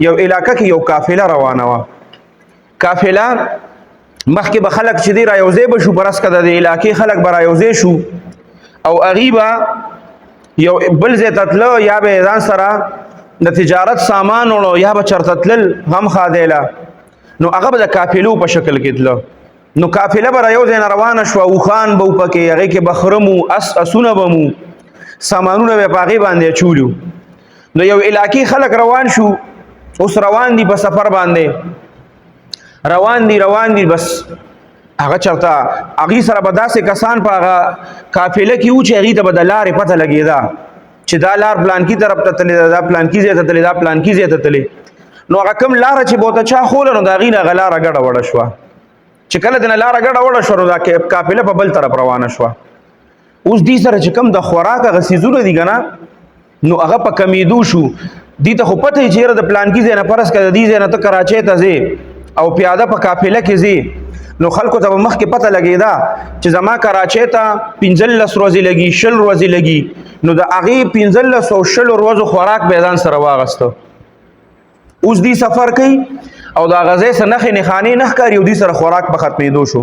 یو علاقه کې یو قافله روانه وه. قافله مخکې به خلک چې دی را یوځای به شو، برس که د علاقې خلک به را یوځای شو او هغوی به یو بل ځای ته تله، یا به ځان سره د تجارت سامان وړو، یا به چېرته تلل غم خادیله، نو هغه به د قافلو په شکل کې تله. نو قافله به را یو ځای نه روانه شوه، اوښان به و پکې، هغې کې به خره مو، اسونه به مو، سامانونه به یې په هغې باندې اچولي وو. نو یو علاقې خلک روان شو، اوس روان دي په سفر باندې، روان دي بس هغه چرته هغې سره به داسې کسان په هغه قافله کې وو چې هغې ته به د لارې پته لګېده چې دا لار پلانکي طرف ته تلې ده، دا پلانکي ځای ته تلې، دا پلانکي ځای ته تلې. نو هغه کوم لاره چې به ورته چا خوله، نو د هغې نه هغه لاره ګډه وډه شوه. چې کله دې نه لاره ګډه وډه شوه، نو دا قافله په بل طرف روانه شوه. اوس دې سره چې کوم د خوراک هغه څیزونه دي که نه، نو هغه په کمیدو شو. دې ته خو پته وي چې یاره د پلانکي ځای نه فرض کړه د دې ځای نه ته کراچۍ ته ځې او پیاده په قافله کې ځې، نو خلکو ته به مخکې پته لګېده چې زما کراچۍ ته 15 ورځې لګي، 20 ورځې لګي، نو د هغې 15 او 20 ورځو خوراک به یې ځان سره واغسته. اوس دې سفر کوي او د هغه ځای څه نښې نښانې نه ښکاري او دې سره خوراک په ختمېدو شو.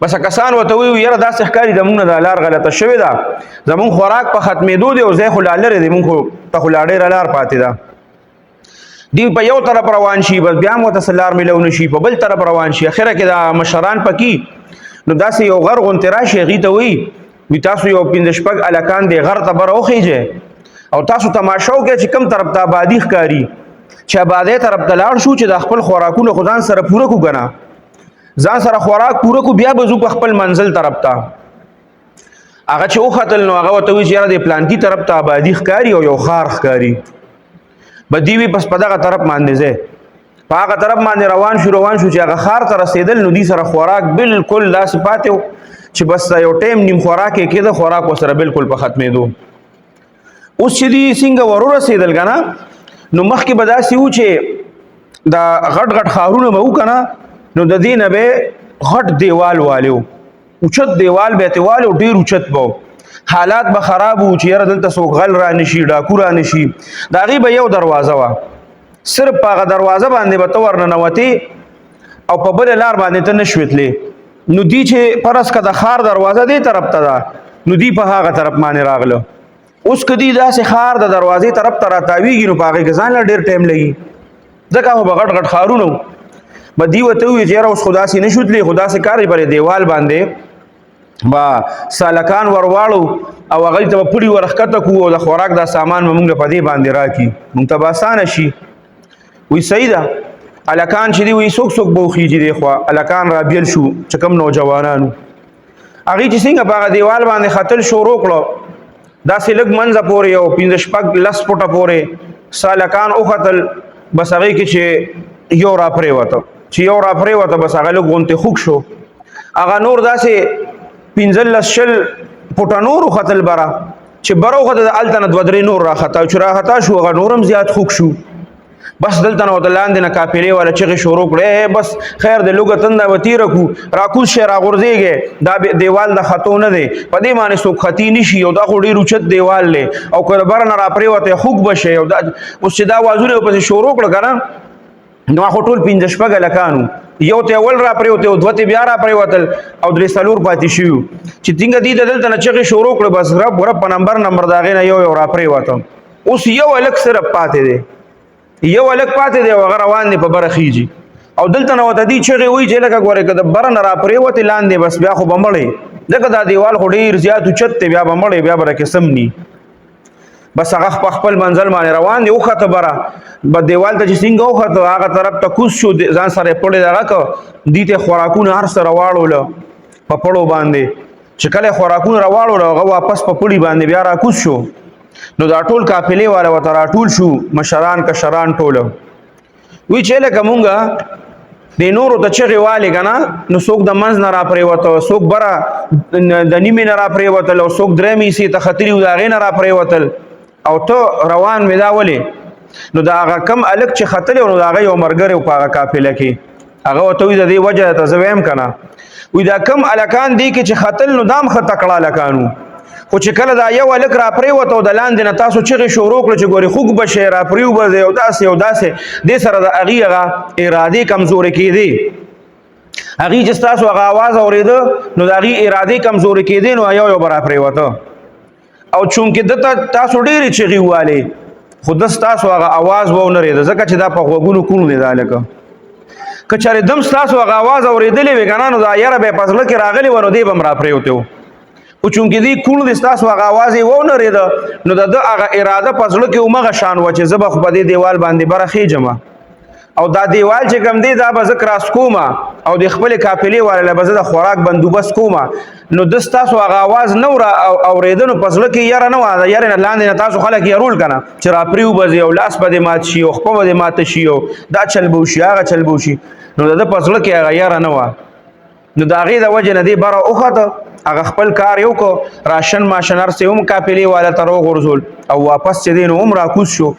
بس کسان ورته وایي یاره داسې ښکاري زمونږ نه دا لار غلطه شوې ده، زمونږ خوراک په ختمېدو دی او ځای خو لا لرې دی، مونږ خو ته خو لا ډېره لار پاتې ده. دی په یو طرف روان شي، بس بیا هم ورته څه لار میلو نه شي، په بل طرف روان شي. اخره کې دا مشران پکې نو داسې یو غر غوندې راشي، هغې ته وایي تاسو یو 5-6 هلکان دی غر ته به راوخیږئ او تاسو تماشه وکړئ چې کوم طرف ته آبادي ښکاري، چې آبادۍ طرف ته لاړ شو، چې د خپل خوراکونه خو ځان سره پوره کړو که نه، ځان سره خوراک پوره کړو، بیا به ځو په خپل منزل طرف ته. هغه چې وختل نو هغه ورته وایي چې یاره د پلانکي طرف ته آبادي ښکاري او یو ښار ښکاري، به دې وي بس په دغه طرف باندې ځئ. په هغه طرف باندې روان شو چې هغه ښار ته رسېدل، نو دې سره خوراک بلکل داسې پاتې و چې بس دا یو ټایم نیم خوراک یې کېده، خوراک ورسره بلکل په ختمېدو. اوس چې دې څنګه ورسېدل که نه، نو مخکې به داسې و چې دا غټ ښارونه به و که نه، نو د دې نه به غټ دیوال والي و، اوچت دیوال به یې تېوالی و، ډېر اوچت به و. حالات به خراب وو چې یاره دلته څوک غل را نشي، ډاکو را نشي. د هغې به یو دروازه وه، صرف په هغه دروازه باندې به ته ورننوتې او په بله لار باندې ته نه شوې تلې. نو دی چې فرض که د ښار دروازه دې طرف ته ده، نو دی په هغه طرف باندې راغله. اوس که دی داسې ښار د دروازې طرف ته راتاویږي، نو په هغې کې ځان له ډېر ټایم لګي، ځکه خو به غټ ښارونه وو. به دی ورته ووایي چې یاره اوس خو داسې نه شو تللی، خو داسې کار دی پر دیوال باندې با سالکان ورواړو او هغوی ته به پړي ورښکته کړو او د خوراک دا سامان به مونږ له په دې باندې راکړي، مونږ ته به اسانه شي. وایي صحیح ده. هلکان چې دي وایي څوک به وخیږي دې خوا، هلکان رابیل شو چې کوم نوجوانانو. هغوی چې څنګه په هغه دیوال باندې ختل شروع کړو، داسې لږ منځه پورې یو 15-10 فوټه پورې سالکان وختل، بس هغې کې چې یو را پرېوته، چې یو را پرېوته بس هغه لږ غونتې خوږ شو. هغه نور داسې 15-20 فوټه نور وختل بره، چې بره وخته د هلته نه 2-3 نور راخطا، چې راخطا شو هغه نور هم زیات خوږ شو. بس دلته نه ورته لاندې نه قافلې والا چغې شروع کړې، بس خیر د لوږه تنده به تېره کړو، راکوز شئ راغورځېږئ، دا دیوال د خطو نه دی، په دې باندې څوک خطي نه شي، او دا خو ډېر اوچت دیوال دی، او که د بره نه را پرېوتی خوږ به شئ. اوس چې دا وازونه یې ورپسې شروع کړه که نه، نو خو ټول 5-6 هلکانو، یو ته اول را پرېوتی او 2 ته بیا را پرېوتل او 3-4 پاتې شوي وو. چې څنګه دې د دلته نه چغې شروع کړه، بس رب په نمبر د هغې نه یو را پرېوته. اوس یو هلک صرف پاتې دی، یو هلک پاتې دی او هغه روان دی په بره خیږي، او دلته نه ورته دې چغې وایي چې لکه ګورې که د بره نه را پرېوتې لاندې، بس بیا خو به مړې، ځکه دا دیوال خو ډېر زیات اوچت دی، بیا به مړې، بیا به راکې سم ني. بس هغه په خپل منزل باندې روان دی، وخته بره به دیوال ته چې څنګه وخته هغه طرف ته کوز شو، ځان سره یې پړې دغه کړه، دې ته خوراکونه هر څه راواړوله په پړو باندې. چې کله یې خوراکونه راواړوله هغه واپس په پړي باندې بیا راکوز شو. نو دا ټول قافلې والا ورته راټول شو، مشران کشران ټوله. وایي چې لکه مونږه د نورو ته چغې والې که نه، نو څوک د منځ نه را پرېوته، څوک بره د نیمې نه را پرېوتل، او څوک 3 حصې ته ختلي وو د هغې نه را پرېوتل، او ته روان مې دا ولې. نو د هغه کم هلک چې ختلی و، نو د هغه یو ملګری و په هغه قافله کې، هغه ورته وایي د دې وجه درته زه ویم که نه، وایي دا کم هلکان دې کې چې ختل، نو دا هم ښه تکړه هلکان وو، خو چې کله دا یو هلک را پرېوته او د لاندې نه تاسو چغې شروع کړه چې ګورې خوږ به شی را پرېوبځئ او داسې او داسې دې سره د هغې هغه ارادې کمزورې کېدې هغې چې ستاسو هغه اواز اورېده نو د هغې ارادې کمزورې کېدې نو یو یو به را پرېوته او چونکې دته تاسو ډېرې چغې ووالې خو ده ستاسو هغه اواز به ونه رېده ځکه چې دا په غوږونو کوڼ دی دا هلکه که چېرې دم ستاسو هغه اواز اورېدلی وې که نه نو دا یره به یې په زړه کې راغلی وه نو دی به هم را پرېوتی و خو چونکې دې کوڼ دی ستاسو هغه اواز یې ونه رېده نو د ده هغه اراده په زړه کې همغه شان وه چې زه به خو په دې دیوال باندې بره خېجم او دا دیوال چې کوم دی دا به زه کراس کوم او د خپلې قافلې والا به زه د خوراک بندوبست کوم نو ده ستاسو هغه اواز نه اورېده نو په زړه کې یره نه وه د یرې نه لاندې نه تاسو خلک یرول که نه چې را پرېوبځي او لاس به دې مات شي او خپه به دې ماته شي او دا چل به وشي هغه چل به وشي نو د ده په زړه کې هغه یره نه وه نو د هغې د وجې نه دې بره وخته هغه خپل کار یې وکړو راشن ماشن هر څه هم قافلې والا ته راوغورځول او واپس چې دی نو هم راکوز شو